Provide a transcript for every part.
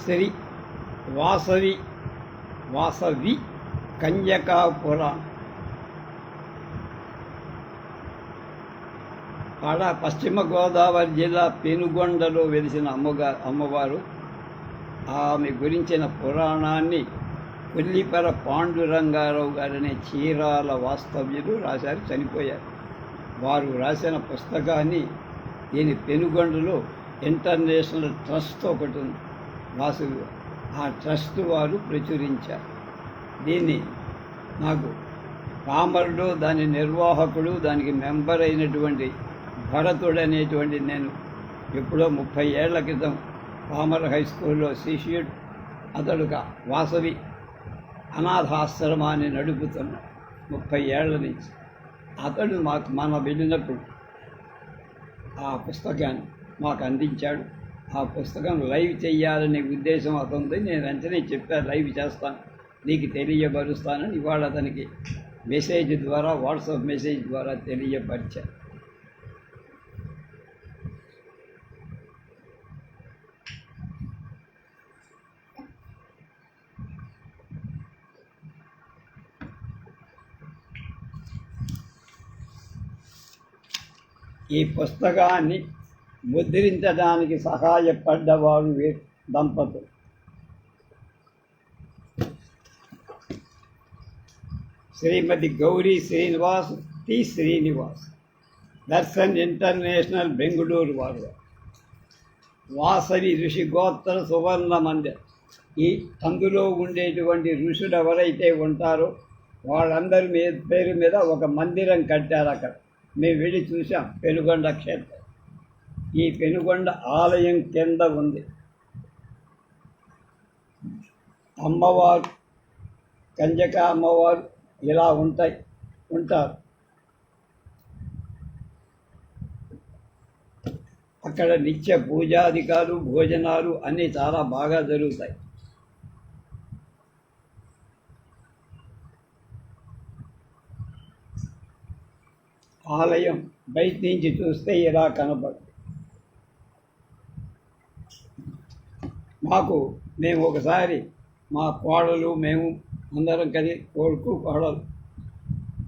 శ్రీ వాసవి కన్యకాపుర ఆడ పశ్చిమ గోదావరి జిల్లా పెనుగొండలో వెలిసిన అమ్మవారు. ఆమె గురించిన పురాణాన్ని కొల్లిపర పాండురంగారావు గారనే చీరాల వాస్తవ్యులు రాశారు, చనిపోయారు. వారు రాసిన పుస్తకాన్ని దీని పెనుగొండలో ఇంటర్నేషనల్ ట్రస్ట్ ఒకటి ఉంది, వాసవి. ఆ ట్రస్ట్ వారు ప్రచురించారు దీన్ని. నాకు పామరుడు, దాని నిర్వాహకుడు, దానికి మెంబర్ అయినటువంటి భరతుడు అనేటువంటి నేను ఎప్పుడో 30 ఏళ్ల క్రితం పామర్ హై స్కూల్లో శిష్యుడు. అతడుగా వాసవి అనాథాశ్రమాన్ని నడుపుతున్న 30 ఏళ్ల నుంచి. అతడు మన వెళ్ళినప్పుడు ఆ పుస్తకాన్ని మాకు అందించాడు. ఆ పుస్తకం లైవ్ చేయాలనే ఉద్దేశం అతనిది. నేను వెంటనే చెప్పాను, లైవ్ చేస్తాను, నీకు తెలియపరుస్తానని. ఇవాళ అతనికి మెసేజ్ ద్వారా, వాట్సాప్ మెసేజ్ ద్వారా తెలియపరిచాను. ఈ పుస్తకాన్ని ముద్రించడానికి సహాయపడ్డవారు దంపతులు. శ్రీమతి గౌరీ శ్రీనివాస్, టి శ్రీనివాస్, దర్శన్ ఇంటర్నేషనల్ బెంగుళూరు వారు. వాసవి ఋషి గోత్ర సువర్ణ మందిర్. అందులో ఉండేటువంటి ఋషులు ఎవరైతే ఉంటారో వాళ్ళందరి పేరు మీద ఒక మందిరం కట్టారు. అక్కడ మేము వెళ్ళి చూసాం, పెనుగొండ క్షేత్రం. ఈ పెనుగొండ ఆలయం కింద ఉంది అమ్మవారు, కంజక అమ్మవారు ఇలా ఉంటారు. అక్కడ నిత్య పూజాధికాలు, భోజనాలు అన్నీ చాలా బాగా జరుగుతాయి. ఆలయం బయట నుంచి చూస్తే ఇలా కనపడుతుంది. మేము ఒకసారి మా కోడలు, మేము అందరం కలిసి, కొడుకు, కోడలు,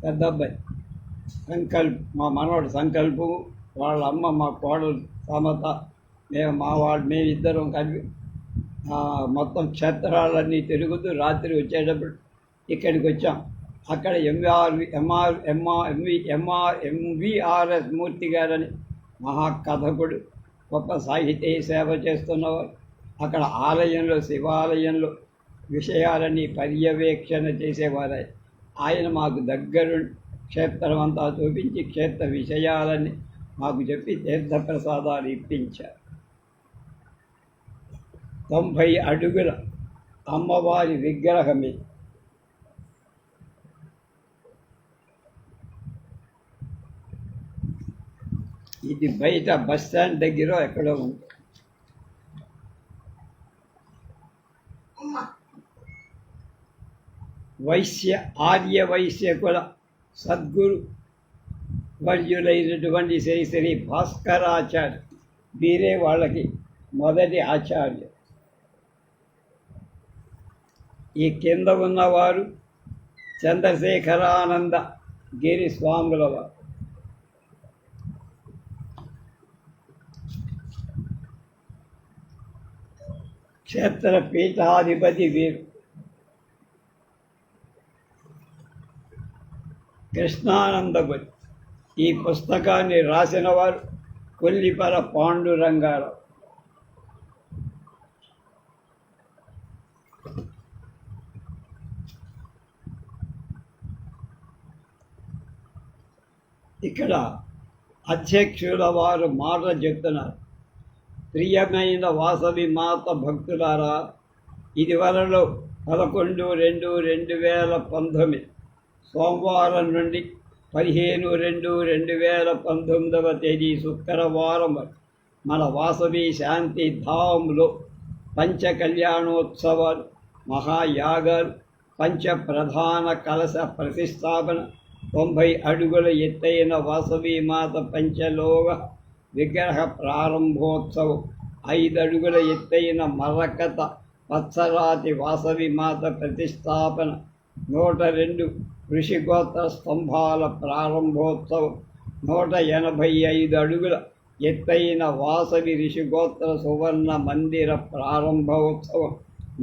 పెద్ద అబ్బాయి మా మనవాడు సంకల్పు, వాళ్ళ అమ్మ, మా కోడలు సమత, మేమిద్దరం కలిపి మొత్తం క్షేత్రాలన్నీ తిరుగుతూ రాత్రి వచ్చేటప్పుడు ఇక్కడికి వచ్చాం. అక్కడ ఎంవిఆర్ఎస్ మూర్తి గారని మహాకథకుడు, గొప్ప సాహితీ సేవ చేస్తున్నవారు. అక్కడ ఆలయంలో, శివాలయంలో విషయాలని పర్యవేక్షణ చేసేవారు. ఆయన మాకు దగ్గరుండి క్షేత్రం అంతా చూపించి క్షేత్ర విషయాలని మాకు చెప్పి తీర్థప్రసాదాలు ఇప్పించారు. 90 అడుగుల అమ్మవారి విగ్రహమే. ఇది బయట బస్టాండ్ దగ్గర ఎక్కడో ఉంది. ఆర్య వైశ్య కుల సద్గురు వర్యులైనటువంటి శ్రీ శ్రీ భాస్కరాచార్య వీరే వాళ్ళకి మొదటి ఆచార్య. ఈ కింద ఉన్నవారు చంద్రశేఖరానంద గిరి స్వాముల వారు. క్షేత్ర పీఠాధిపతి వీరు. కృష్ణానందపురి. ఈ పుస్తకాన్ని రాసిన వారు కొల్లిపర పాండురంగారావు. ఇక్కడ అధ్యక్షుల వారు మాట చెప్తున్నారు. ప్రియమైన వాసవి మాత భక్తులారా, ఇదివరలో 11/2/2019 సోమవారం నుండి 15/2/2019 తేదీ శుక్రవారం మన వాసవి శాంతి ధామ్లో పంచ కళ్యాణోత్సవాలు, మహాయాగాలు, పంచ ప్రధాన కలశ ప్రతిష్టాపన, 90 అడుగుల ఎత్తైన వాసవి మాత పంచలోక విగ్రహ ప్రారంభోత్సవం 5 అడుగుల ఎత్తైన మరకత పచ్చరాతి వాసవి మాత ప్రతిష్టాపన, 102 ఋషిగోత్ర స్తంభాల ప్రారంభోత్సవం, 185 అడుగుల ఎత్తైన వాసవి ఋషిగోత్ర సువర్ణ మందిర ప్రారంభోత్సవం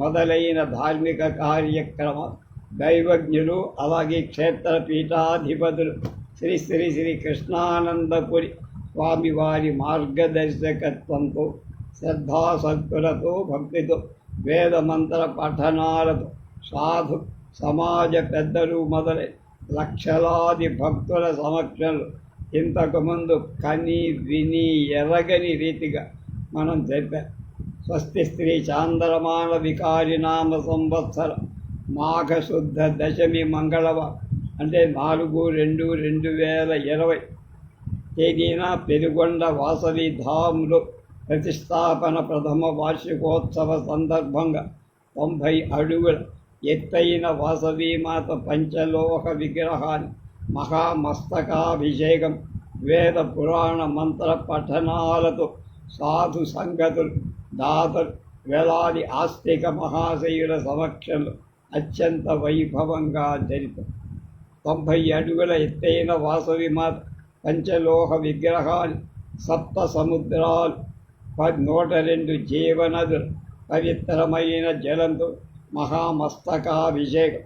మొదలైన ధార్మిక కార్యక్రమాలు దైవజ్ఞులు, అలాగే క్షేత్ర పీఠాధిపతులు శ్రీ శ్రీ శ్రీ కృష్ణానందపురి స్వామివారి మార్గదర్శకత్వంతో శ్రద్ధాసక్తులతో భక్తితో వేదమంత్ర పఠనాలతో సాధు సమాజ పెద్దలు మొదలై లక్షలాది భక్తుల సమక్షంలో ఇంతకుముందు కని విని ఎరగని రీతిగా మనం జరిపాం. స్వస్తి స్త్రీ చాంద్రమాన వికారినామ సంవత్సర మాఘశుద్ధ దశమి మంగళవారం అంటే 4/2/2020 తేదీన పెనుగొండ వాసవి ధాంలో ప్రతిష్టాపన ప్రథమ వార్షికోత్సవ సందర్భంగా 90 అడుగుల ఎత్తైన వాసవీమాత పంచలోహ విగ్రహాన్ని మహామస్తకాభిషేకం, వేద పురాణ మంత్ర పఠనాలతో సాధు సంగతులు, దాతలు, వేలాది ఆస్తిక మహాశయుల సమక్షంలో అత్యంత వైభవంగా జరిపారు. 90 అడుగుల ఎత్తైన వాసవిమాత పంచలోహ విగ్రహాన్ని సప్త సముద్రాలు, 102 జీవనదులు, పవిత్రమైన జలంతో మహామస్తకాభిషేకం,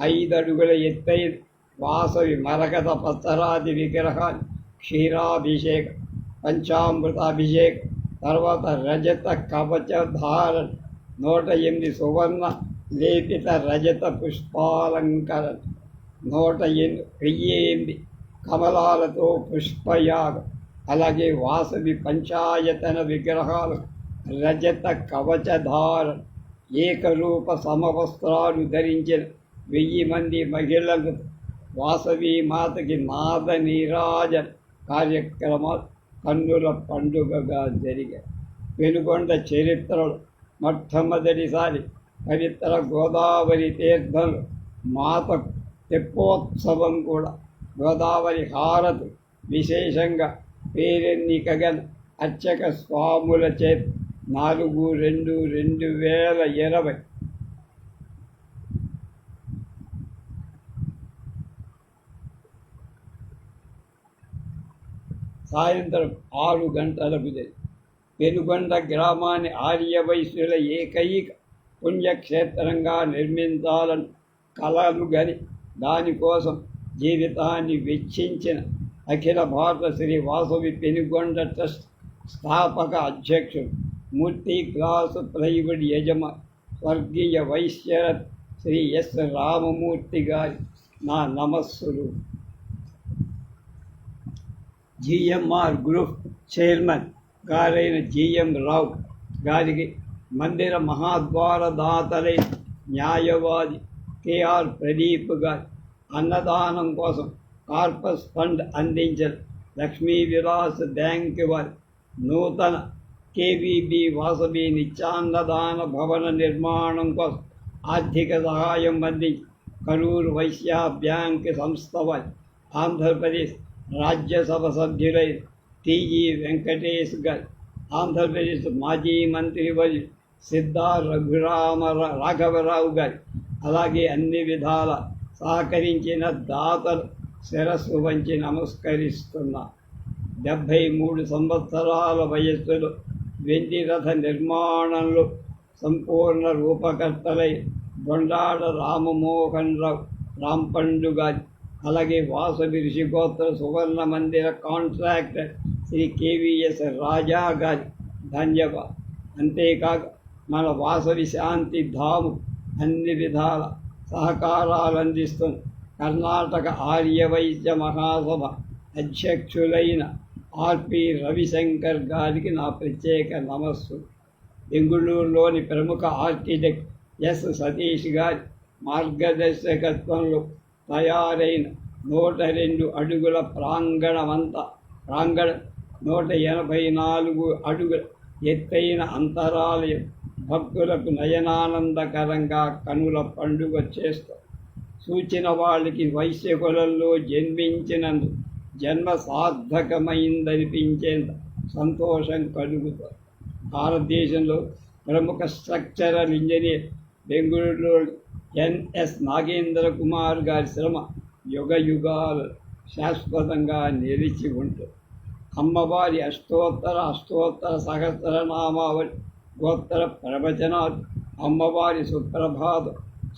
5 అడుగుల ఎత్తైన వాసవి మరకత పచ్చరాతి విగ్రహాన్ని క్షీరాభిషేకం, పంచామృతాభిషేకం, తర్వాత రజత కవచ ధారణ, 108 సువర్ణ లేపిత రజత పుష్పాలంకరణ, 108 కమలాలతో పుష్పయాగం, అలాగే వాసవి పంచాయతన విగ్రహాలు రజత కవచధారణ, ఏకరూప సమవస్త్రాలు ధరించిన 1000 మంది మహిళలకు వాసవి మాతకి నాద నీరాజన కార్యక్రమాలు కన్నుల పండుగగా జరిగాయి. పెనుగొండ చరిత్రలో మొట్టమొదటిసారి పవిత్ర గోదావరి తీర్థంలో మాత తెప్పోత్సవం కూడా గోదావరి హారతి విశేషంగా పేరెన్నికగల అర్చక స్వాముల చేత 4/2/2020 సాయంత్రం 6 గంటలకు జరిగింది. పెనుగొండ గ్రామాన్ని ఆర్యవైశ్యుల ఏకైక పుణ్యక్షేత్రంగా నిర్మించాలని కలలు గని దానికోసం జీవితాన్ని వెచ్చించిన అఖిల భారత శ్రీ వాసవి పెనుగొండ ట్రస్ట్ స్థాపక అధ్యక్షుడు, మూర్తి గ్లాసు ప్లైవుడ్ యజమా స్వర్గీయ వైశ్యరథ్ శ్రీ ఎస్ రామమూర్తి గారి నా నమస్సులు. జిఎంఆర్ గ్రూప్ చైర్మన్ గారైన జిఎం రావు గారికి, మందిర మహాద్వారదాతలైన న్యాయవాది కేఆర్ ప్రదీప్ గారి, అన్నదానం కోసం కార్పస్ ఫండ్ అందించిన లక్ష్మీ విలాస్ బ్యాంక్ వారి, నూతన కేవీబీ వాసవి నిత్యాన్నదాన భవన నిర్మాణం కోసం ఆర్థిక సహాయం అందించి కరూరు వైశ్య బ్యాంక్ సంస్థ వారి, ఆంధ్రప్రదేశ్ రాజ్యసభ సభ్యులైన టీజీ వెంకటేష్ గారు, ఆంధ్రప్రదేశ్ మాజీ మంత్రివర్యు సిద్ధా రాఘవరావు గారి, అలాగే అన్ని విధాల సహకరించిన దాతలు శిరస్సు వంచి నమస్కరిస్తున్నా. 73 సంవత్సరాల వయస్సులో వెండి రథ నిర్మాణంలో సంపూర్ణ రూపకర్తలై బొండాడ రామమోహన్ రావు రాంపండు గారి, అలాగే వాసవి ఋషిగోత్ర సువర్ణ మందిర కాంట్రాక్టర్ శ్రీ కేవీఎస్ రాజా గారి ధన్యవాదాలు. అంతేకాక మన వాసవి శాంతి ధాము అన్ని విధాల సహకారాలు అందిస్తున్న కర్ణాటక ఆర్యవైశ్య మహాసభ అధ్యక్షులైన ఆర్పి రవిశంకర్ గారికి నా ప్రత్యేక నమస్సు. బెంగుళూరులోని ప్రముఖ ఆర్కిటెక్ట్ ఎస్ సతీష్ గారి మార్గదర్శకత్వంలో తయారైన 102 అడుగుల ప్రాంగణ 184 అడుగుల ఎత్తైన అంతరాలయం భక్తులకు నయనానందకరంగా కనుల పండుగ చేస్తారు. సూచిన వాళ్ళకి వైశ్య కులంలో జన్మించినందుకు జన్మ సార్థకమైందనిపించేంత సంతోషం కలుగుతుంది. భారతదేశంలో ప్రముఖ స్ట్రక్చరల్ ఇంజనీర్ బెంగళూరులో ఎన్ఎస్ నాగేంద్ర కుమార్ గారి శ్రమ యుగ యుగాలు శాశ్వతంగా నిలిచి ఉంటుంది. అమ్మవారి అష్టోత్తర సహస్రనామావళి గోత్ర ప్రవచనాలు, అమ్మవారి సుప్రభాత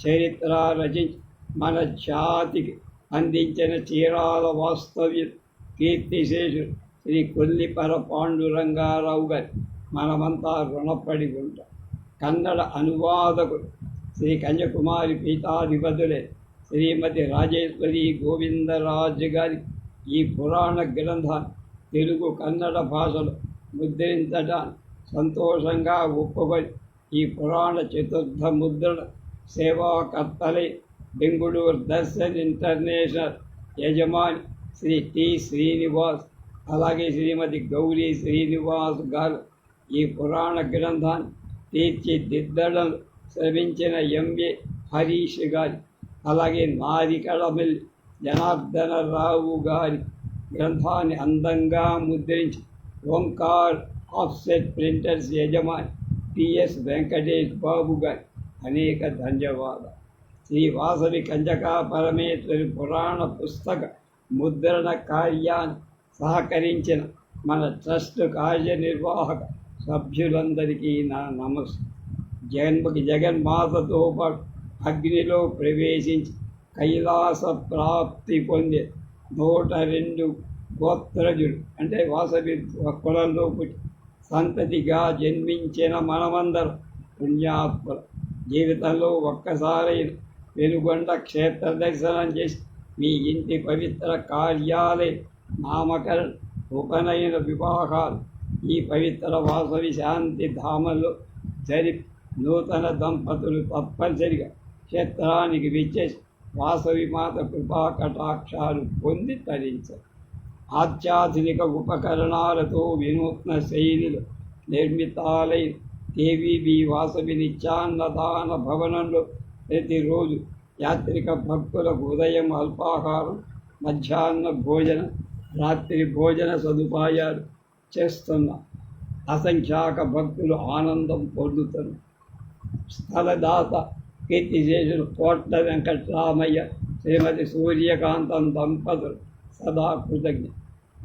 చరిత్ర రచించి మన జాతికి అందించిన చీరాల వాస్తవ్య కీర్తిశేషుడు శ్రీ కొల్లిపర పాండురంగారావు గారి మనమంతా రుణపడి ఉంటాం. కన్నడ అనువాదకుడు శ్రీ కన్యాకుమారి పీఠాధిపతులే శ్రీమతి రాజేశ్వరి గోవిందరాజు గారి ఈ పురాణ గ్రంథాన్ని తెలుగు కన్నడ భాషలో ముద్రించడానికి సంతోషంగా ఒప్పుకొని ఈ పురాణ చతుర్థ ముద్రణ సేవాకర్తలై బెంగుళూరు దర్శన్ ఇంటర్నేషనల్ యజమాని శ్రీ టి శ్రీనివాస్, అలాగే శ్రీమతి గౌరీ శ్రీనివాస్ గారు ఈ పురాణ గ్రంథాన్ని తీర్చిదిద్దడం శ్రమించిన ఎంఏ హరీష్ గారి, అలాగే నారికళమిల్లి జనార్దనరావు గారి గ్రంథాన్ని అందంగా ముద్రించి ఓంకార్ ఆఫ్సెట్ ప్రింటర్స్ యజమాని టిఎస్ వెంకటేష్ బాబు గారి అనేక ధన్యవాదాలు. శ్రీ వాసవి కంజకా పరమేశ్వరి పురాణ పుస్తక ముద్రణ కార్యాన్ని సహకరించిన మన ట్రస్ట్ కార్యనిర్వాహక సభ్యులందరికీ నా నమస్కారం. జగన్మాతతో పాటు అగ్నిలో ప్రవేశించి కైలాస ప్రాప్తి పొందే 102 గోత్రజులు అంటే వాసవి కులంలో పుట్టి సంతతిగా జన్మించిన మనమందరం పుణ్యాత్మలు. జీవితంలో ఒక్కసారి వెలుగొండ క్షేత్ర దర్శనం చేసి మీ ఇంటి పవిత్ర కార్యాలయ నామకరణ, ఉపనయన, వివాహాలు ఈ పవిత్ర వాసవి శాంతి ధామంలో జరిపి నూతన దంపతులు తప్పనిసరిగా క్షేత్రానికి విచ్చేసి వాసవి మాత కృపా కటాక్షాలు పొంది తరించారు. అత్యాధునిక ఉపకరణాలతో వినూత్న శైలిలో నిర్మితాలైన కేవీబీ వాసవి నిత్యాన్నదాన భవనంలో ప్రతిరోజు యాత్రిక భక్తులకు ఉదయం అల్పాహారం, మధ్యాహ్న భోజన, రాత్రి భోజన సదుపాయాలు చేస్తున్న అసంఖ్యాక భక్తులు ఆనందం పొందుతున్నారు. స్థలదాత కీర్తిశేషులు కోట్ల వెంకట్రామయ్య, శ్రీమతి సూర్యకాంతం దంపతులు సదా కృతజ్ఞ.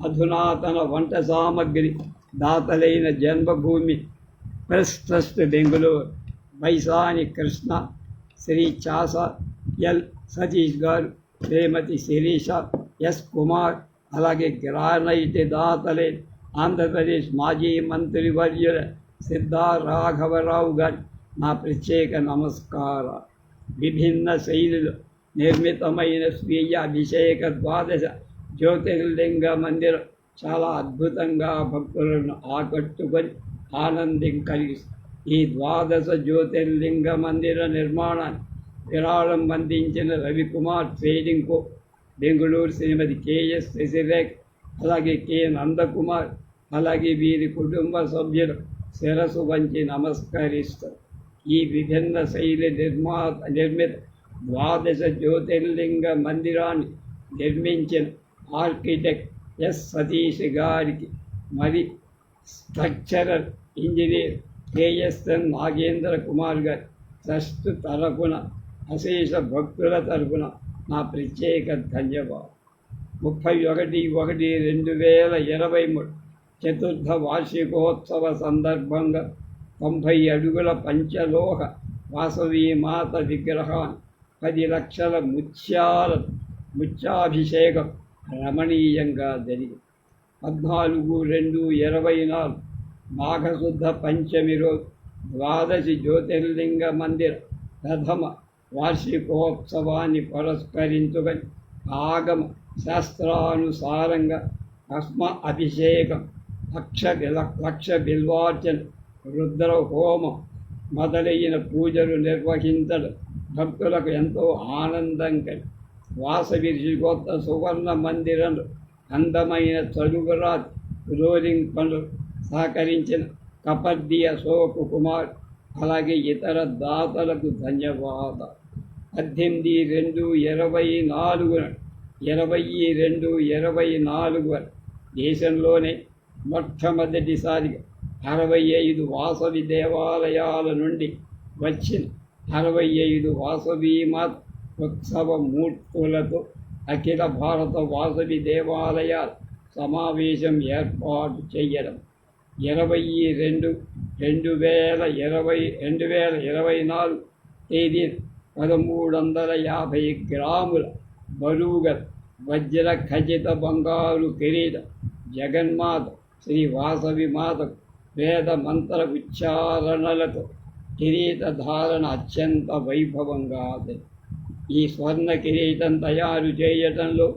అధునాతన వంట సామగ్రి దాతలైన Janmabhoomi press trust Bengaluru, Vaisani Krishna, Shri Chasa L Satish garu, Shrimati Sirisha yes Kumar, అలాగే గ్రానైట్ దాతలైన ఆంధ్రప్రదేశ్ మాజీ మంత్రివర్యుల సిద్ధా రాఘవరావు గారి నా ప్రత్యేక నమస్కారం. విభిన్న శైలిలో నిర్మితమైన స్వీయ అభిషేక ద్వాదశ జ్యోతిర్లింగ మందిరం చాలా అద్భుతంగా భక్తులను ఆకట్టుకొని ఆనందం కలిగిస్తుంది. ఈ ద్వాదశ జ్యోతిర్లింగ మందిర నిర్మాణాన్ని విరాళం అందించిన రవికుమార్ ట్రేడింగ్ కో బెంగుళూరు, శ్రీమతి కేఎస్ శశిరేఖ, అలాగే కె నందకుమార్, అలాగే వీరి కుటుంబ సభ్యులు శిరసు వంచి నమస్కరిస్తారు. ఈ విభిన్న శైలి నిర్మిత ద్వాదశ జ్యోతిర్లింగ మందిరాన్ని నిర్మించిన ఆర్కిటెక్ట్ ఎస్ సతీష్ గారికి, మరి structural engineer KSN Nagendra Kumar గారి ట్రస్ట్ తరఫున, అశేష భక్తుల తరఫున నా ప్రత్యేక ధన్యవాదాలు. 31/1/2023 చతుర్థ వార్షికోత్సవ సందర్భంగా 90 అడుగుల పంచలోహ వాసవీమాత విగ్రహాన్ని 10 లక్షల ముత్యాభిషేకం రమణీయంగా జరిగింది. 14/2/24 మాఘశుద్ధ పంచమి రోజు ద్వాదశి జ్యోతిర్లింగ మందిర ప్రథమ వార్షికోత్సవాన్ని పురస్కరించుకొని ఆగమ శాస్త్రానుసారంగా భస్మ అభిషేకం, లక్ష బిల్వార్చన, రుద్ర హోమం మొదలైన పూజలు నిర్వహించడం భక్తులకు ఎంతో ఆనందం కలిగి వాసవి శ్రీగోత్ర సువర్ణ మందిరంలో అందమైన చలుగురాతి ఫ్లోరింగ్ పనులు సహకరించిన కపర్ది అశోక్ కుమార్, అలాగే ఇతర దాతలకు ధన్యవాదాలు. 18/2/24 దేశంలోనే మొట్టమొదటిసారిగా 65 వాసవి దేవాలయాల నుండి వచ్చిన 65 వాసవీమాత్ ఉత్సవ మూర్తులతో అఖిల భారత వాసవి దేవాలయాల సమావేశం ఏర్పాటు చేయడం 22/2/2024 తేదీన 1350 గ్రాముల బరువుగల వజ్ర ఖచిత బంగారు కిరీట జగన్మాత శ్రీ వాసవి మాతకు వేద మంత్ర ఉచ్చారణలతో కిరీట ధారణ అత్యంత వైభవంగా ఈ స్వర్ణ కిరీటం తయారు చేయటంలో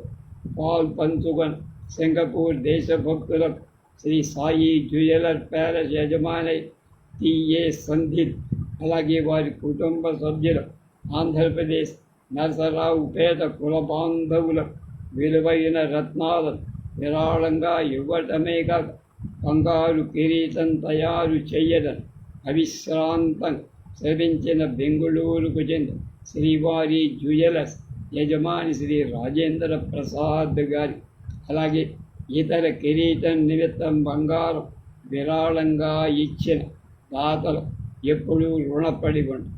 పాల్పంచుకొని సింగపూర్ దేశభక్తులకు శ్రీ సాయి జ్యువెలర్ ప్యాలెస్ యజమాని టి.ఏ. సంధిత్, అలాగే వారి కుటుంబ సభ్యులు, ఆంధ్రప్రదేశ్ నరసరావుపేట కుల బాంధవులకు విలువైన రత్నాలను విరాళంగా ఇవ్వటమే కాక బంగారు కిరీటం తయారు చేయడం అవిశ్రాంతంగా శ్రమించిన బెంగుళూరుకు చెందిన శ్రీవారి జ్యువెలర్స్ యజమాని శ్రీ రాజేంద్ర ప్రసాద్ గారి, అలాగే ఇతర కిరీటం నిమిత్తం బంగారం విరాళంగా ఇచ్చిన దాతలు ఎప్పుడూ రుణపడి ఉండి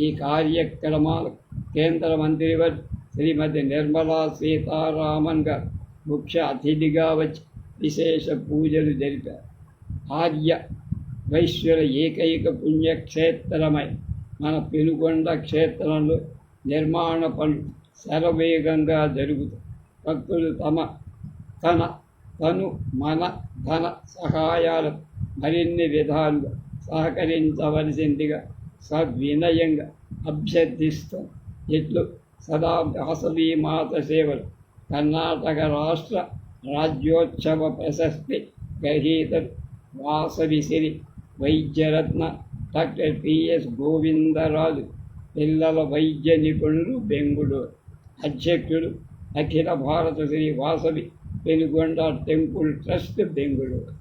ఈ కార్యక్రమాలకు కేంద్ర మంత్రివర్గ శ్రీమతి నిర్మలా సీతారామన్ గారు ముఖ్య అతిథిగా వచ్చి విశేష పూజలు జరిపారు. ఆర్య వైశ్యుల ఏకైక పుణ్యక్షేత్రమై మన పెనుగొండ క్షేత్రంలో నిర్మాణ పనులు శరవేగంగా జరుగుతాయి. భక్తులు తను మన ధన సహాయాలకు మరిన్ని విధాలుగా సహకరించవలసిందిగా సవినయంగా అభ్యర్థిస్తూ ఇట్లు సదా వాసవి మాత సేవలు కర్ణాటక రాష్ట్ర రాజ్యోత్సవ ప్రశస్తి గ్రహీతలు వాసవి సిరి వైద్యరత్న డాక్టర్ పిఎస్ గోవిందరాజు పిల్లల వైద్య నిపుణులు బెంగుళూరు, అధ్యక్షుడు అఖిల భారత శ్రీ వాసవి పెనుగొండ టెంపుల్ ట్రస్ట్ బెంగుళూరు.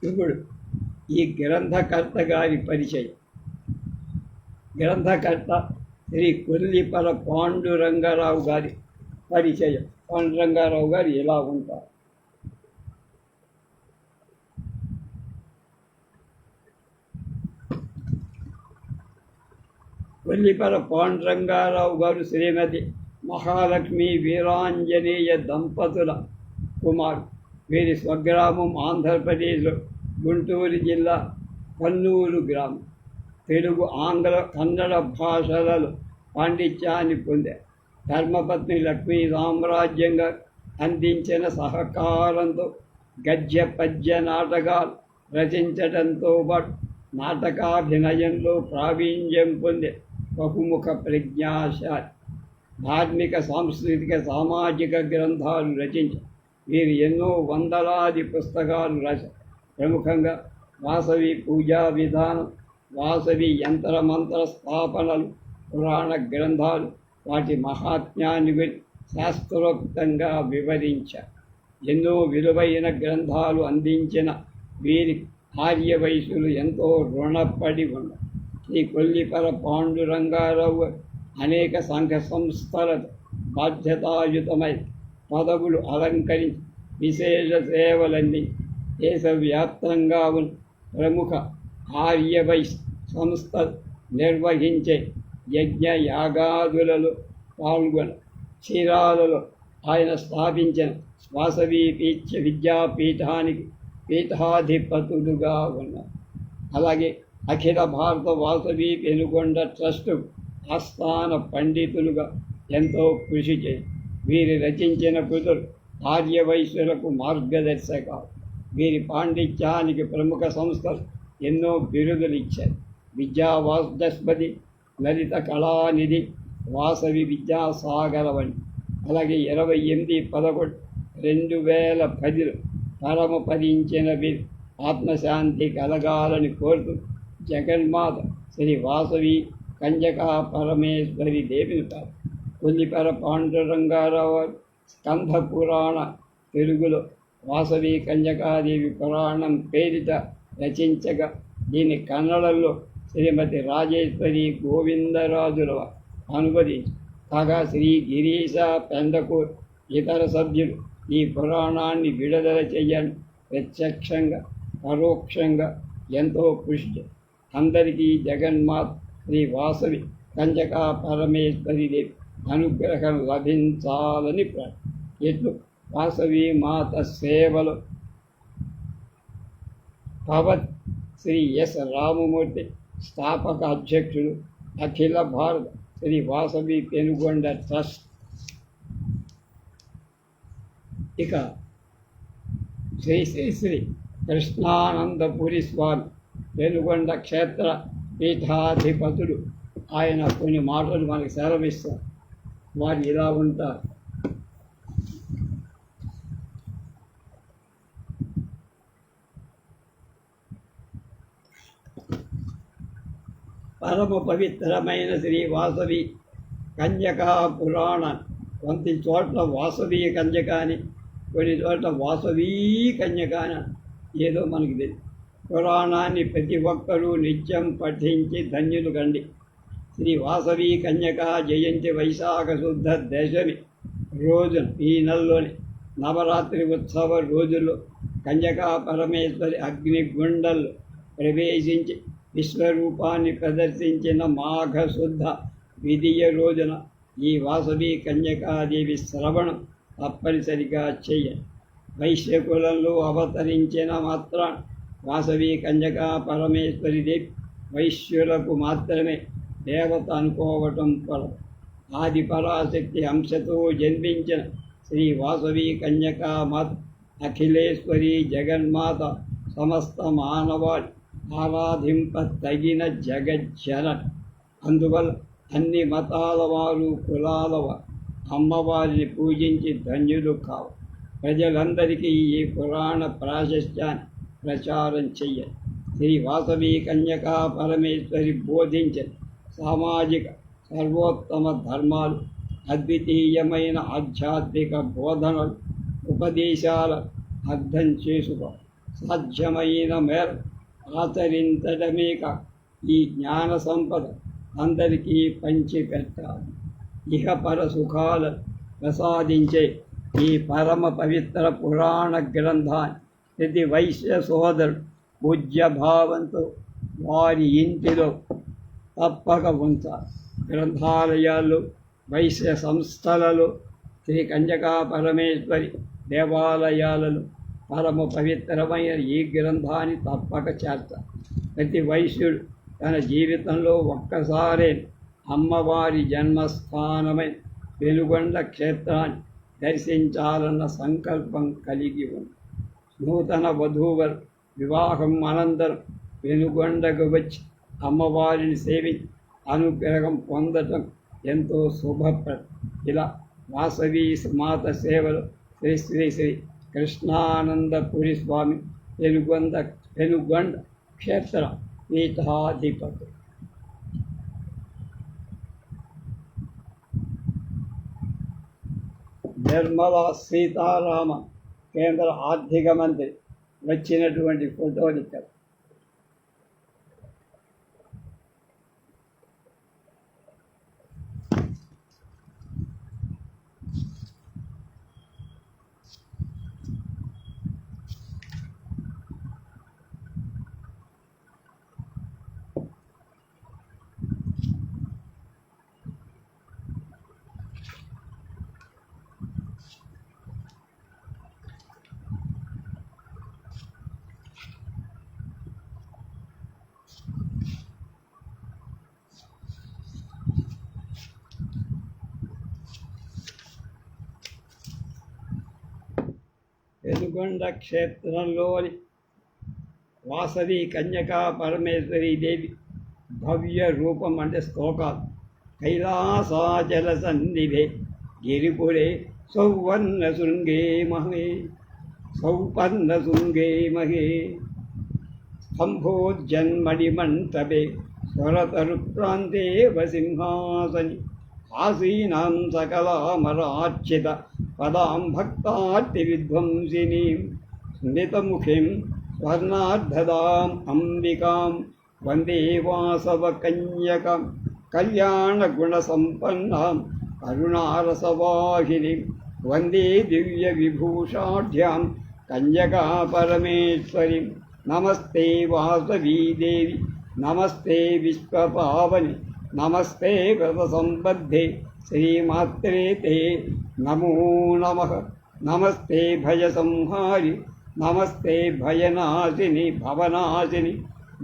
ఇప్పుడు ఈ గ్రంథకర్త గారి పరిచయం. గ్రంథకర్త శ్రీ కొల్లిపర పాండురంగారావు గారి పరిచయం. పాండురంగారావు గారు ఎలా ఉంటారు? కొల్లిపర పాండురంగారావు గారు శ్రీమతి మహాలక్ష్మి వీరాంజనేయ దంపతుల కుమారు. వీరి స్వగ్రామం ఆంధ్రప్రదేశ్లో గుంటూరు జిల్లా పన్నూరు గ్రామం. తెలుగు, ఆంగ్ల, కన్నడ భాషలలో పాండిత్యాన్ని పొందారు. ధర్మపత్ని లక్ష్మీ సామ్రాజ్యంగా అందించిన సహకారంతో గద్య పద్య నాటకాలు రచించడంతో పాటు నాటకాభినయంలో ప్రావీణ్యం పొందే బహుముఖ ప్రజ్ఞాశాలి. ధార్మిక, సాంస్కృతిక, సామాజిక గ్రంథాలు రచించారు. వీరు ఎన్నో వందలాది పుస్తకాలు రాశారు. ప్రముఖంగా వాసవి పూజా విధానం, వాసవి యంత్రమంత్ర స్థాపనలు, పురాణ గ్రంథాలు, వాటి మహాత్మ్యాన్ని శాస్త్రోక్తంగా వివరించారు. ఎన్నో విలువైన గ్రంథాలు అందించిన వీరి ఆర్యవైశ్యులు ఎంతో రుణపడి ఉన్నారు. శ్రీ కొల్లిపర పాండురంగారావు అనేక సంఘ సంస్థలతో బాధ్యతాయుతమై పదవులు అలంకరించి విశేష సేవలన్నీ దేశవ్యాప్తంగా ఉన్న ప్రముఖ ఆర్యవైశ్య సంస్థలు నిర్వహించే యజ్ఞ యాగాదులలో పాల్గొని చీరాలలో ఆయన స్థాపించిన వాసవి విద్యాపీఠానికి పీఠాధిపతులుగా ఉన్నారు. అలాగే అఖిల భారత వాసవి పెనుగొండ ట్రస్టు ఆస్థాన పండితులుగా ఎంతో కృషి చేసి వీరు రచించిన కృతులు ఆర్యవైశ్యులకు మార్గదర్శకాలు. వీరి పాండిత్యానికి ప్రముఖ సంస్థలు ఎన్నో బిరుదులు ఇచ్చారు. విద్యావాచస్పతి, లలిత కళానిధి, వాసవి విద్యాసాగర వంటి. అలాగే 28/11/2010 పరమపదించిన వీరు ఆత్మశాంతి కలగాలని కోరుతూ జగన్మాత శ్రీ వాసవి కంజకా పరమేశ్వరి దేవిని కొల్లిపర పాండురంగారావు స్కంధ పురాణ తెలుగులో వాసవి కంజకాదేవి పురాణం పేరిట రచించగా దీని కన్నడలో శ్రీమతి రాజేశ్వరి గోవిందరాజుల అనువదించి కాగా శ్రీ గిరీశ పెందకూర్ ఇతర సభ్యులు ఈ పురాణాన్ని విడుదల చెయ్యని ప్రత్యక్షంగా పరోక్షంగా ఎంతో కృషి అందరికీ జగన్మాత శ్రీ వాసవి కంజకా పరమేశ్వరిదేవి అనుగ్రహం లభించాలని ఇట్లు వాసవి మాత సేవలు పవన్ శ్రీ ఎస్ రామమూర్తి స్థాపక అధ్యక్షుడు అఖిల భారత శ్రీ వాసవి పెనుగొండ ట్రస్ట్. ఇక శ్రీ శ్రీ శ్రీ కృష్ణానందపురి స్వామి పెనుగొండ క్షేత్ర పీఠాధిపతుడు. ఆయన కొన్ని మాటలు మనకి సెలవిస్తారు. వారు ఇలా ఉంటారు. పరమ పవిత్రమైన శ్రీ వాసవి కన్యకా పురాణ, కొన్ని చోట్ల వాసవి కన్యక అని, కొన్ని చోట్ల వాసవీ కన్యక అని ఏదో మనకి తెలియదు. పురాణాన్ని ప్రతి ఒక్కరూ నిత్యం పఠించి ధన్యులు కండి. శ్రీ వాసవి కన్యకా జయంతి వైశాఖ శుద్ధ దశమి రోజున ఈ నెలలోని నవరాత్రి ఉత్సవ రోజుల్లో కన్యకా పరమేశ్వరి అగ్నిగుండంలో ప్రవేశించి విశ్వరూపాన్ని ప్రదర్శించిన మాఘ శుద్ధ విధియ రోజున ఈ వాసవి కన్యకాదేవి శ్రవణం తప్పనిసరిగా చెయ్యాలి. వైశ్యకులంలో అవతరించిన మాత్రాన వాసవి కన్యకా పరమేశ్వరి దేవి వైశ్యులకు మాత్రమే దేవత అనుకోవటం పడదు. ఆది పరాశక్తి అంశతో జన్మించిన శ్రీ వాసవి కన్యకా మాత అఖిలేశ్వరి జగన్మాత సమస్త మానవాళి ఆరాధింప తగిన జగజ్జన. అందువల్ల అన్ని మతాల వారు కులాల వారు అమ్మవారిని పూజించి ధన్యులు కావు. ప్రజలందరికీ ఈ పురాణ ప్రాశస్త్యాన్ని ప్రచారం చెయ్యాలి. శ్రీ వాసవి కన్యకా పరమేశ్వరి బోధించిన సామాజిక సర్వోత్తమ ధర్మాలు, అద్వితీయమైన ఆధ్యాత్మిక బోధనలు, ఉపదేశాల అర్థం చేసుకో సాధ్యమైన మేర ఆచరించడమే కాక ఈ జ్ఞాన సంపద అందరికీ పంచిపెట్టాలి. ఇహపర సుఖాలను ప్రసాదించే ఈ పరమ పవిత్ర పురాణ గ్రంథాన్ని ప్రతి వైశ్య సోదరుడు పూజ్య భావంతో వారి ఇంటిలో తప్పక ఉంచాలి. గ్రంథాలయాల్లో, వైశ్య సంస్థలలో, శ్రీ కన్యకా పరమేశ్వరి దేవాలయాలలో పరమ పవిత్రమైన ఈ గ్రంథాన్ని తప్పక చేర్చాలి. ప్రతి వైశ్యుడు తన జీవితంలో ఒక్కసారే అమ్మవారి జన్మస్థానమైన పెనుగొండ క్షేత్రాన్ని దర్శించాలన్న సంకల్పం కలిగి ఉంది. నూతన వధూవరు వివాహం అనంతరం పెనుగొండకు వచ్చి అమ్మవారిని సేవించి అనుగ్రహం పొందటం ఎంతో శుభప్రదం. ఇలా వాసవి మాత సేవలు శ్రీ శ్రీ శ్రీ కృష్ణానందపురి స్వామి పెనుగొండ క్షేత్ర పీఠాధిపతులు. నిర్మలా సీతారామ కేంద్ర ఆర్థిక మంత్రి వచ్చినటువంటి ఫోటోలు ఇక్కడ. పెనుగొండ క్షేత్రంలోని వాసవి కన్యకా పరమేశ్వరి దేవి భవ్య రూపం అంటే స్తోకాలు. కైలాసాచల సన్నిధే గిరిపురే సౌవర్ణ శృంగే మహే సౌపర్ణ శృంగే మహే స్తంభోజ్జన్మణి మంటపే స్వరతరు ప్రాంతే వసింహాసని ఆసీనాం సకలామరార్చిత పదాం భక్తార్తి విధ్వంసినీం స్మితముఖిం స్వర్ణార్ధదాం అంబికాం వందే వాసవ కన్యకాం కళ్యాణగుణసంపన్నాం కరుణారసవాహినిం వందే దివ్యవిభూషాఢ్యాం కన్యకా పరమేశ్వరిం. నమస్తే వాసవీదేవి నమస్తే విశ్వపావని నమస్తే వ్రతసంబద్ధే శ్రీమాత్రే తే నమో నమః. నమస్తే భయసంహారి నమస్తే భయనాశిని భవనాశిని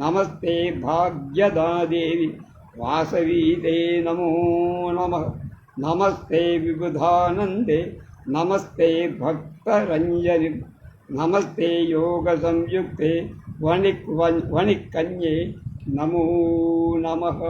నమస్తే భాగ్యదాదేవి వాసవీతే నమో నమః. నమస్తే విబుధానందే నమస్తే భక్తరంజని నమస్తే యోగ సంయుక్తే వణికన్యే నమో నమః.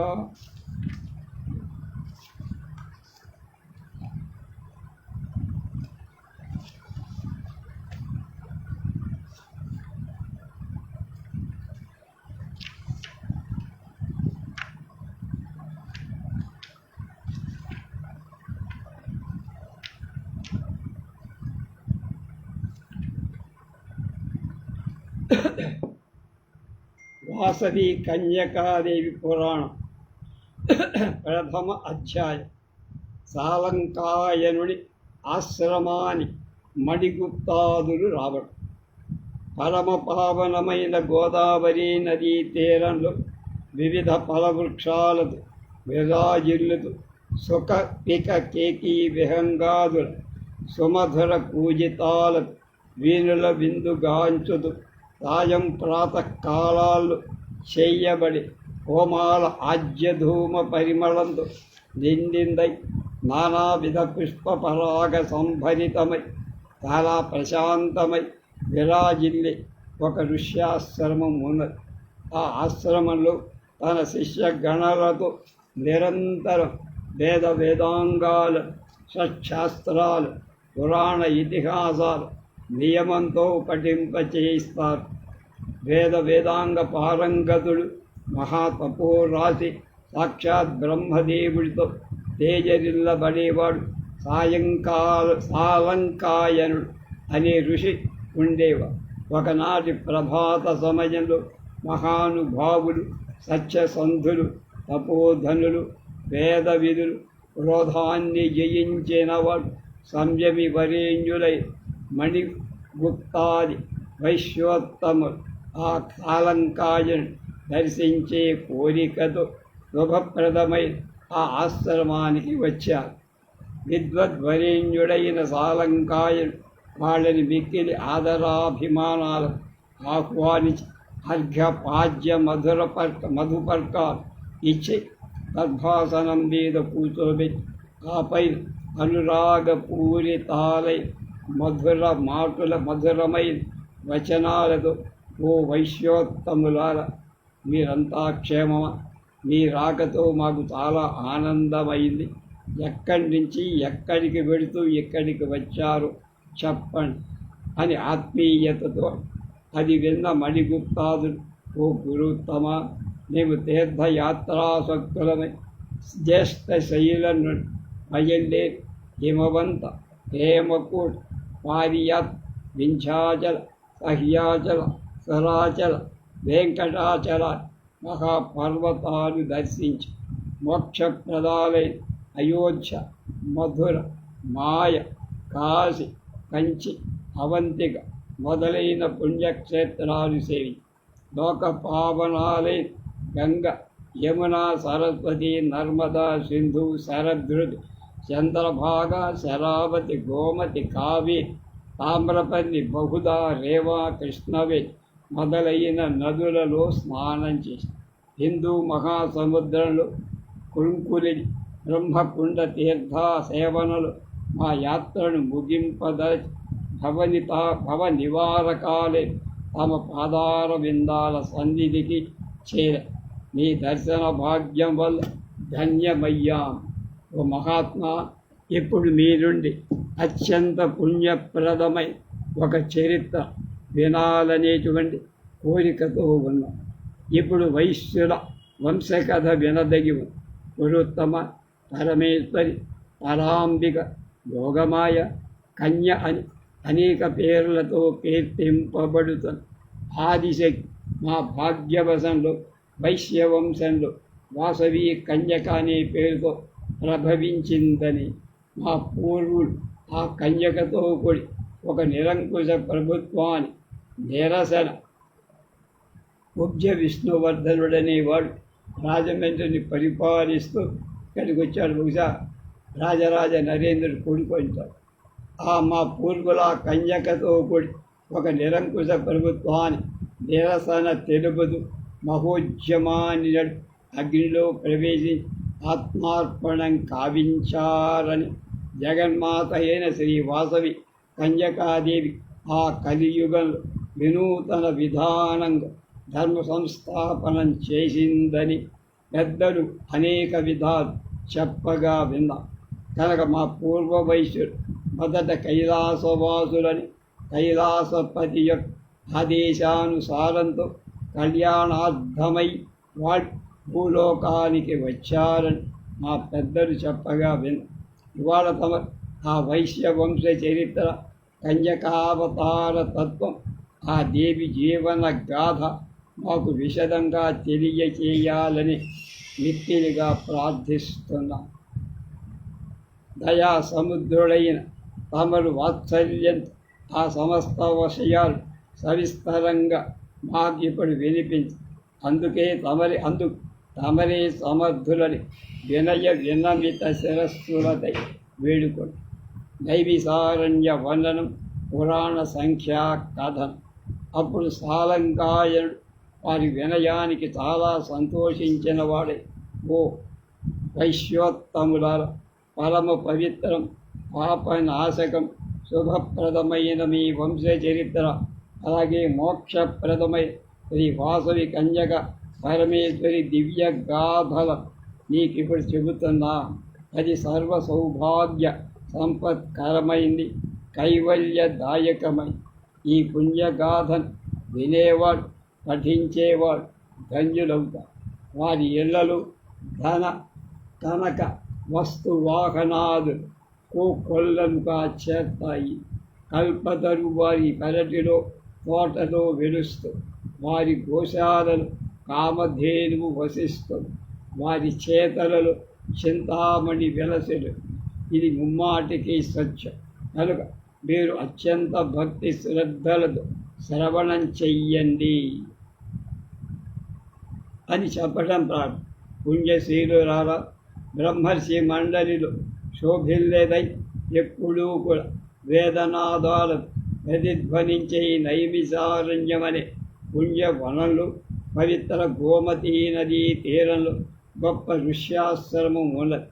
వాసవి కన్యకాదేవి పురాణం ప్రథమ అధ్యాయం. సాలంకాయనుని ఆశ్రమాని మణిగుప్తాదులు రావడం. పరమ పావనమైన గోదావరి నదీ తీరంలో వివిధ ఫలవృక్షాలతో విరాజిల్లుతూ సుఖ పిక కేకీ విహంగాదుల సుమధుర పూజితాలకు వీణుల విందుగాంచుతూ సాయం ప్రాతకాలాల్లో చెయ్యబడి హోమాల ఆజ్యధూమ పరిమళంతో నిండిందై నానావిధ పుష్ప పరాగ సంభరితమై చాలా ప్రశాంతమై విరాజిల్లి ఒక ఋష్యాశ్రమం ఉన్నది. ఆ ఆశ్రమంలో తన శిష్య గణలతో నిరంతరం వేదాంగాలు షట్శాస్త్రాలు పురాణ ఇతిహాసాలు నియమంతో పఠింపచేయిస్తారు. వేదాంగ పారంగతుడు మహాతపోరాశి సాక్షాత్ బ్రహ్మదేవుడితో తేజరిల్లబడేవాడు సాలంకాయనుడు అనే ఋషి ఉండేవాడు. ఒకనాటి ప్రభాత సమయంలో మహానుభావులు సత్యసంధులు తపోధనులు వేద విధులు క్రోధాన్ని జయించినవాడు సంయమి వరేణ్యులై మణిగుప్తాది వైశ్యోత్తములు ఆ సాలంకాయను దర్శించే కోరికతో శుభప్రదమైన ఆ ఆశ్రమానికి వచ్చారు. విద్వద్వరేణ్యుడైన సాలంకాయను వాళ్ళని మిక్కిలి ఆదరాభిమానాలు ఆహ్వానించి అర్ఘ్యపాజ్య మధుపర్కాలు ఇచ్చి గర్భాసనం మీద కూర్చోబెట్టి ఆపై అనురాగపూరితాలై మధురమైన వచనాలతో ఓ వైశ్యోత్తములారా, మీరంతా క్షేమమా? మీ రాకతో మాకు చాలా ఆనందమైంది. ఎక్కడి నుంచి ఎక్కడికి వెళుతూ ఎక్కడికి వచ్చారో చెప్పండి అని ఆత్మీయతతో అది విన్న మణిగుప్తాదులు, ఓ గురుత్తమ, మేము తీర్థయాత్రాసక్తులమై జ్యేష్ఠ శైలను బయలుదేరి హిమవంత హేమకూట్ పారియాత్ వింధ్యాచల సహ్యాచల సరాచల వెంకటాచల మహాపర్వతాలు దర్శించి మోక్షప్రదాలైన అయోధ్య, మధుర, మాయ, కాశీ, కంచి, అవంతిక మొదలైన పుణ్యక్షేత్రాలు సేవి లోక పావనాలైన గంగ, యమున, సరస్వతి, నర్మదా, సింధు, శరదృతి, చంద్రభాగ, శరావతి, గోమతి, కావేరి, తామ్రపల్లి, బహుదా, రేవా, కృష్ణవే మొదలైన నదులలో స్నానం చేసి హిందూ మహాసముద్రంలో కుంకులి బ్రహ్మకుండ తీర్థ సేవనలు మా యాత్రను ముగింపదలచి భవ నివారకాలే తమ పాదార విందాల సన్నిధికి చేర మీ దర్శన భాగ్యం వల్ల ధన్యమయ్యాం. ఓ మహాత్మా, ఇప్పుడు మీ నుండి అత్యంత పుణ్యప్రదమై ఒక చరిత్ర వినాలనేటువంటి కోరికతో ఉన్నాం. ఇప్పుడు వైశ్యుల వంశకథ వినదగి గురుత్తమ, పరమేశ్వరి, పరాంబిక, యోగమాయ, కన్య అని అనేక పేర్లతో కీర్తింపబడుతున్న ఆదిశక్తి మా భాగ్యవశంలో వైశ్యవంశంలో వాసవి కన్యక అనే పేరుతో ప్రభవించిందని మా పూర్వులు ఆ కన్యకతో కూడి ఒక నిరంకుశ ప్రభుత్వాన్ని నిరసన కుబ్జ విష్ణువర్ధనుడనేవాడు రాజమండ్రిని పరిపాలిస్తూ ఇక్కడికి వచ్చాడు. బహుశా రాజరాజ నరేంద్రుడు కొడుకు అంటారు. మా పూర్వుల కన్యకతో కూడి ఒక నిరంకుశ ప్రభుత్వాన్ని నిరసన తెలుపుదు మహోద్యమాన్ని అగ్నిలో ప్రవేశించి ఆత్మార్పణం కావించారని జగన్మాత అయిన శ్రీ వాసవి కన్యకాదేవి ఆ కలియుగంలో వినూతన విధానంగా ధర్మ సంస్థాపనం చేసిందని పెద్దలు అనేక విధాలు చెప్పగా విన్నాం. కనుక మా పూర్వ వైశ్యుడు మొదట కైలాసవాసులని కైలాసపతి యొక్క ఆదేశానుసారంతో కళ్యాణార్థమై వాళ్ళు భూలోకానికి వచ్చారని మా పెద్దలు చెప్పగా విన్నాం. ఇవాళ తమ ఆ వైశ్య వంశ చరిత్ర, కన్యకావతార తత్వం, ఆ దేవి జీవన గాథ మాకు విశదంగా తెలియచేయాలని మిక్కిలిగా ప్రార్థిస్తున్నాం. దయా సముద్రుడైన తమరు వాత్సల్యం ఆ సమస్త విషయాలు సవిస్తరంగా మాకు ఇప్పుడు వినిపించి తమరే సమర్థులని వినయ వినమిత శిరస్సులతై వేడుకొని నైమిసారణ్య వర్ణనం పురాణ సంఖ్యా కథనం. అప్పుడు సాలంగాయనుడు వారి వినయానికి చాలా సంతోషించిన వాడే, ఓ వైశ్యోత్తములార, పరమ పవిత్రం పాపనాశకం శుభప్రదమైన మీ వంశ చరిత్ర, అలాగే మోక్షప్రదమై శ్రీ వాసవి కన్యక పరమేశ్వరి దివ్య గాథల నీకిప్పుడు చెబుతున్నా. అది సర్వ సౌభాగ్య సంపత్కరమైంది, కైవల్యదాయకమై. ఈ పుణ్యగాథను వినేవాడు పఠించేవాడు ధన్యులవుతారు. వారి ఇళ్లలు ధన కనక వస్తు వాహనాలు కోకొల్లలుగా చేస్తాయి. కల్పతరు వారి పెరటిలో తోటలో వెలుస్తూ, వారి గోశాలలో కామధేనువు వసిస్తుంది, వారి చేతలలో చింతామణి వెలసెడు. ఇది ముమ్మాటికి సత్యం. కనుక మీరు అత్యంత భక్తి శ్రద్ధలతో శ్రవణం చెయ్యండి అని చెప్పడం ప్రారంభం. పుణ్యశీలురారా, బ్రహ్మర్షి మండలిలో శోభిల్లేదై ఎప్పుడూ కూడా వేదనాదాలు ప్రతిధ్వనించే నైమిసారణ్యమనే పుణ్యవనంలో పవిత్ర గోమతీ నదీ తీరంలో గొప్ప ఋష్యాశ్రమం ఉన్నది.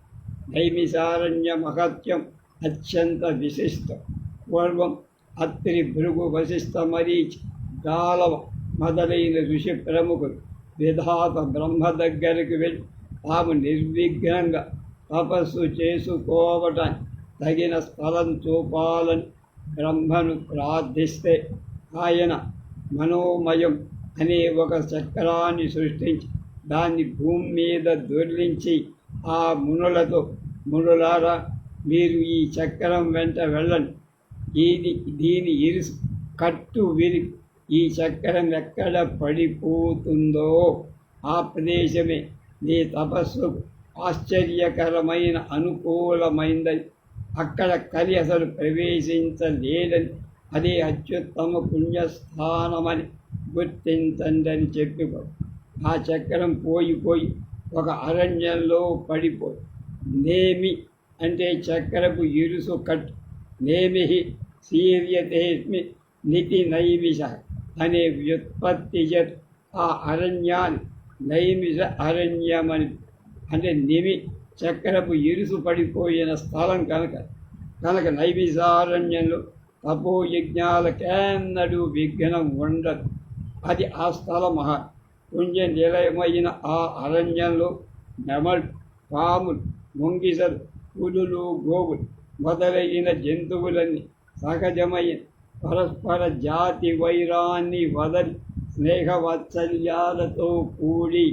నైమిసారణ్య మహత్యం అత్యంత విశిష్టం. పూర్వం అత్రి, భృగు, వశిష్ఠ, మరీచి, గాలవ మొదలైన ఋషి ప్రముఖులు విధాత బ్రహ్మ దగ్గరికి వెళ్ళి తాము నిర్విఘ్నంగా తపస్సు చేసుకోవటానికి తగిన స్థలం చూపాలని బ్రహ్మను ప్రార్థిస్తే ఆయన మనోమయం అనే ఒక చక్రాన్ని సృష్టించి దాన్ని భూమి మీద దొర్లించి ఆ మునులతో, మునులారా, మీరు ఈ చక్రం వెంట వెళ్ళండి. దీని ఇరుసు కట్టు విరి ఈ చక్రం ఎక్కడ పడిపోతుందో ఆ ప్రదేశమే నీ తపస్సుకు ఆశ్చర్యకరమైన అనుకూలమైందని, అక్కడ కలి అసలు ప్రవేశించలేదని, అదే అత్యుత్తమ పుణ్యస్థానమని గుర్తించండి అని చెప్పిపోయి ఆ చక్రం పోయి ఒక అరణ్యంలో పడిపోయి, నేమి అంటే చక్రపు ఇరుసు కట్టు, నేమి శీర్యతేస్మి నితి నైమిష అనే వ్యుత్పత్తి చేత ఆ అరణ్యాన్ని నైమిష అరణ్యమని, అంటే నిమి చక్రపు ఇరుసు పడిపోయిన స్థలం కనుక నైమిషారణ్యంలో తపోయజ్ఞాలకెన్నడూ విఘ్నం ఉండదు. అది ఆ స్థల మహా పుణ్య నిలయమైన ఆ అరణ్యంలో నెమలు, పాములు, ముంగిసలు, పులులు, గోవులు మొదలైన జంతువులన్నీ సహజమైన పరస్పర జాతి వైరాన్ని వదలి స్నేహవాత్సల్యాలతో కూడి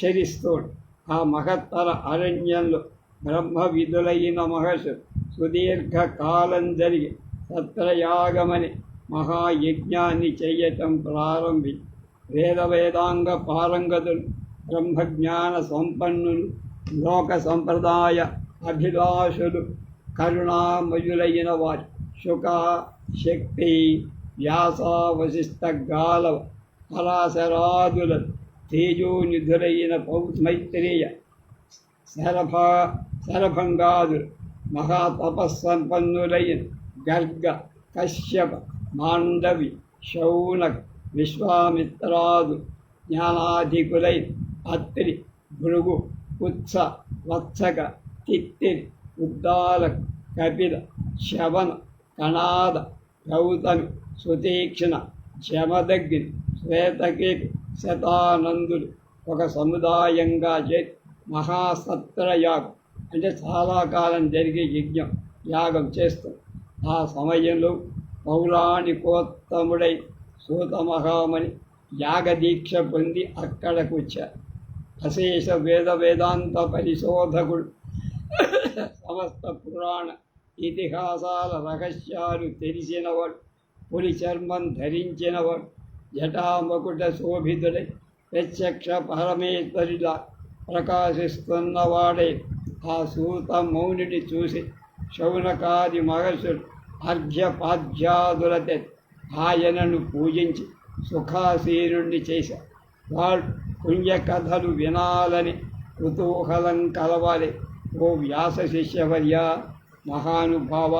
చరిస్తోడు. ఆ మహత్తర అరణ్యంలో బ్రహ్మ విధులైన మహర్షులు సుదీర్ఘకాలం జరిగి సత్రయాగమని మహాయజ్ఞాన్ని చెయ్యటం ప్రారంభించి వేదాంగ పారంగతులు, బ్రహ్మజ్ఞాన సంపన్నులు లోక సంప్రదాయ అభిలాషులు కరుణామయులైన వారి శుక శక్తి వ్యాస వశిష్ఠ గాలవ పరాశరాదుల తేజోనిధులైన మైత్రేయ శరభంగాదులు మహాతపస్సంపన్నులైన గర్గ కశ్యప మాండవి శౌనక్ విశ్వామిత్రాదు జ్ఞానాధికులైన అత్రి భృగు ఉత్స వత్సక తిత్తిరి ఉద్దాలక్ కపిల శవన కణాద గౌతమి సుతీక్షణ శమదగ్ని శ్వేతకేతు శతానందులు ఒక సముదాయంగా చేసి మహాసత్రయాగం అంటే చాలా కాలం జరిగే యజ్ఞం యాగం చేస్తాం. ఆ సమయంలో పౌరాణికోత్తముడై సూత మహామణి యాగదీక్ష పొంది అక్కడకు వచ్చారు. అశేష వేదాంత పరిశోధకుడు, సమస్త పురాణ ఇతిహాసాల రహస్యాలు తెలిసినవాడు, పులి చర్మం ధరించినవాడు, జటామకుట శోభితుడై ప్రత్యక్ష పరమేశ్వరిలా ప్రకాశిస్తున్నవాడే ఆ సూత మౌనిని చూసి శౌనకాది మహర్షులు అర్ఘ్యపాద్యాదులతో ఆయనను పూజించి సుఖాసీనుణ్ణి చేశారు. వాడు పుణ్యకథలు వినాలని కుతూహలం కలవాలి. ఓ వ్యాస శిష్యవర్య, మహానుభావ,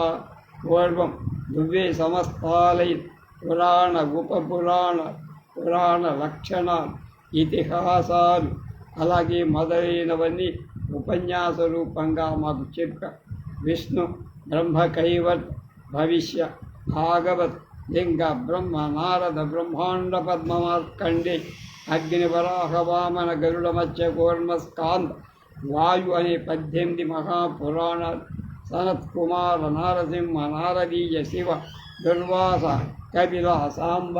పూర్వం నువ్వే సమస్తాలై పురాణ పురాణ లక్షణాలు, ఇతిహాసాలు అలాగే మొదలైనవన్నీ ఉపన్యాస రూపంగా మాకు చెప్పారు. విష్ణు బ్రహ్మ కైవట్ భవిష్య భాగవత్ లింగ బ్రహ్మ నారద బ్రహ్మాండ పద్మమార్కండే అగ్నివరాహ వామన గరుడ మత్స్య కూర్మ స్కాంద వాయు అనే 18 మహాపురాణాలు, సనత్ కుమార నారసింహ నారదీయ శివ దుర్వాస కపిల సాంబ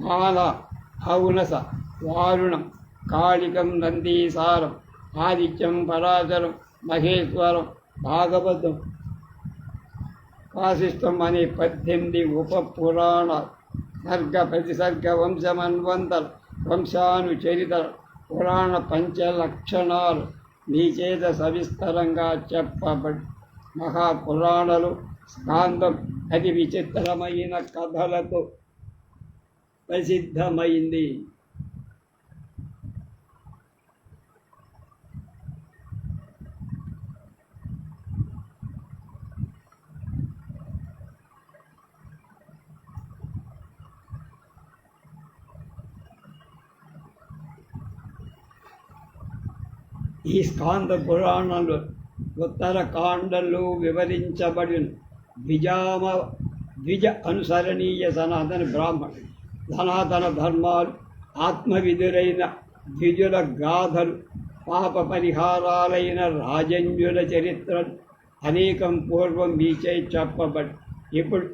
మాల ఔనస వారుణం కాళికం నందీసారం ఆదిత్యం పరాశరం మహేశ్వరం భాగవతం వాసిష్టం అనే 18 ఉపపురాణాలు, సర్గ ప్రతిసర్గ వంశమన్వంతర వంశానుచరిత పురాణ పంచలక్షణాలు నీ చేత సవిస్తరంగా చెప్పబడి మహాపురాణాలు స్కాందం అతి విచిత్రమైన కథలతో ప్రసిద్ధమైంది. ఈ స్కాంద పురాణంలో ఉత్తరకాండలో వివరించబడిన ద్విజ అనుసరణీయ సనాతన బ్రాహ్మణుడు సనాతన ధర్మాలు, ఆత్మవిధులైన ద్విజుల గాథలు, పాప పరిహారాలైన రాజన్యుల చరిత్రలు అనేకం పూర్వం మీచే చెప్పబడి ఇప్పుడు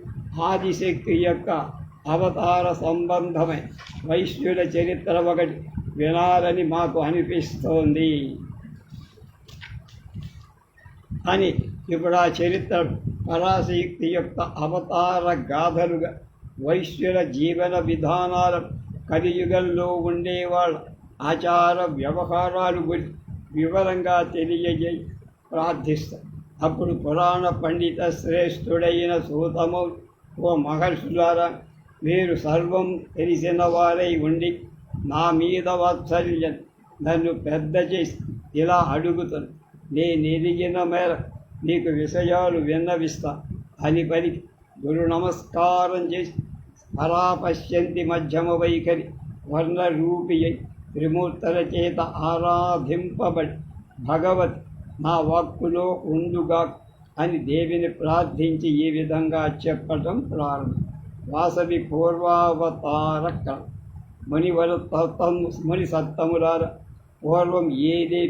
ఆదిశక్తి యొక్క అవతార సంబంధమై వైశ్యుల చరిత్ర ఒకటి వినాలని మాకు అనిపిస్తోంది అని ఇప్పుడు ఆ చరిత్ర పరాశక్తి యొక్క అవతార గాథలుగా వైశ్యుల జీవన విధానాలు, కలియుగంలో ఉండేవాళ్ళ ఆచార వ్యవహారాలు గురించి వివరంగా తెలియజేయి ప్రార్థిస్తాం. అప్పుడు పురాణ పండిత శ్రేష్ఠుడైన సూతమౌ, ఓ మహర్షులారా, మీరు సర్వం తెలిసిన వారై ఉండి నా మీద వాత్సల్యం నన్ను పెద్ద చేసి ఇలా అడుగుతాను. నేను ఎదిగిన మేర మీకు విషయాలు విన్నవిస్తా అని పలికి గురు నమస్కారం చేసి పరాపశ్యంతి మధ్యమ వైఖరి వర్ణరూపియై త్రిమూర్తుల చేత ఆరాధింపబడి భగవత్ నా వాక్కులో ఉండుగా అని దేవిని ప్రార్థించి ఈ విధంగా చెప్పటం ప్రారంభం. వాసవి పూర్వావతారక ముని సత్తములార, పూర్వం ఏది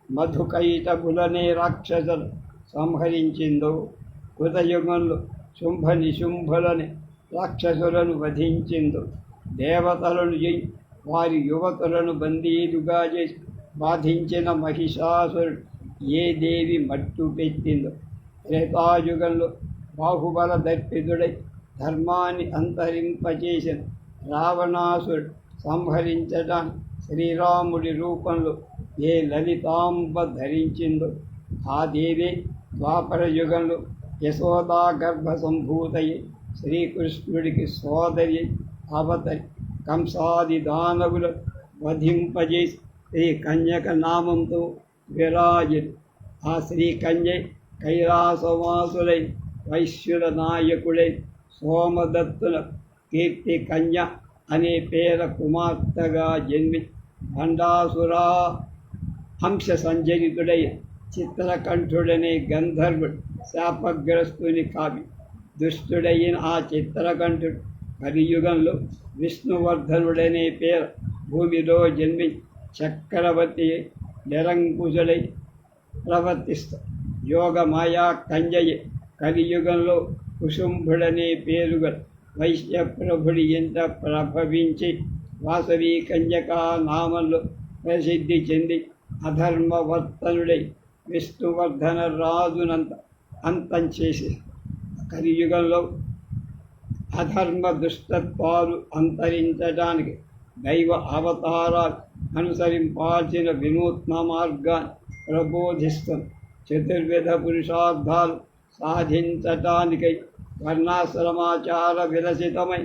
మధుకైటబులనే రాక్షసులు సంహరించిందో, కృతయుగంలో శుంభ నిశుంభులని రాక్షసులను వధించిందో, దేవతలను వారి యువతులను బందీలుగా చేసి బాధించిన మహిషాసురుడు ఏ దేవి మట్టు పెట్టిందో, త్రేతాయుగంలో బాహుబల దర్పితుడై ధర్మాన్ని అంతరింపచేసిన రావణాసురుడు సంహరించడానికి శ్రీరాముడి రూపంలో ఏ లలితాంబ ధరించిందో ఆ దేవే ద్వాపర యుగంలో యశోదా గర్భ సంభూతయి శ్రీకృష్ణుడికి సోదరి అవతరి కంసాది దానవులు వధింపజేసి శ్రీ కన్యక నామంతో విరాజులు. ఆ శ్రీ కన్య కైలాసవాసులై వైశ్యుల నాయకుడై సోమదత్తుల కీర్తి కన్య అనే పేర కుమార్తెగా జన్మి భండాసురా హంస సంజనితుడై చిత్రకంఠుడనే గంధర్వుడు శాపగ్రస్తుని కావి దుష్టుడైన ఆ చిత్రకంఠుడు కలియుగంలో విష్ణువర్ధనుడనే పేర భూమిలో జన్మి చక్రవర్తి నిరంకుశుడై ప్రవర్తిస్తాడు. యోగమాయా కంజయే కలియుగంలో కుశుంభుడనే పేరుగల వైశ్యప్రభుడి ఎంత ప్రభవించి వాసవి కన్యకా నామంలో ప్రసిద్ధి చెంది అధర్మవర్తనుడై విష్ణువర్ధన రాజునంత అంతం చేసి కలియుగంలో అధర్మ దుష్టత్వాలు అంతరించడానికి దైవ అవతారాలు అనుసరింపాల్సిన వినూత్న మార్గాన్ని ప్రబోధిస్తుంది. చతుర్విధ పురుషార్థాలు సాధించటానికై వర్ణాశ్రమాచార విలసితమై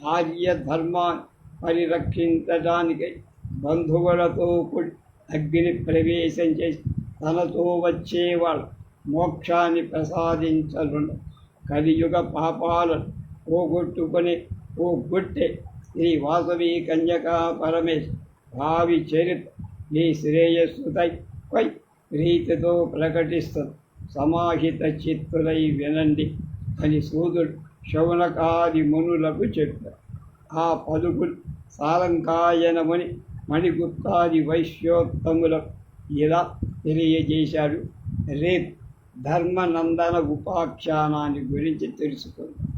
ఆర్య ధర్మాన్ని పరిరక్షించటానికై బంధువులతో కూడి అగ్ని ప్రవేశం చేసి తనతో వచ్చేవాళ్ళు మోక్షాన్ని ప్రసాదించనుండ. కలియుగ పాపాలను పోగొట్టుకుని పోగొట్టే శ్రీ వాసవి కన్యకా పరమేశ్ భావి చరిత్ర ఈ శ్రేయస్సుతై పై ప్రీతితో ప్రకటిస్తుంది. సమాహిత చిత్తులై వినండి అని సూదుడు శౌనకాది మునులకు చెప్పారు. ఆ పలుకులు సాలంకాయనముని మణిగుప్తాది వైశ్యోత్తములకు ఇలా తెలియజేశాడు. రేపు ధర్మనందన ఉపాఖ్యానాన్ని గురించి తెలుసుకుందాం.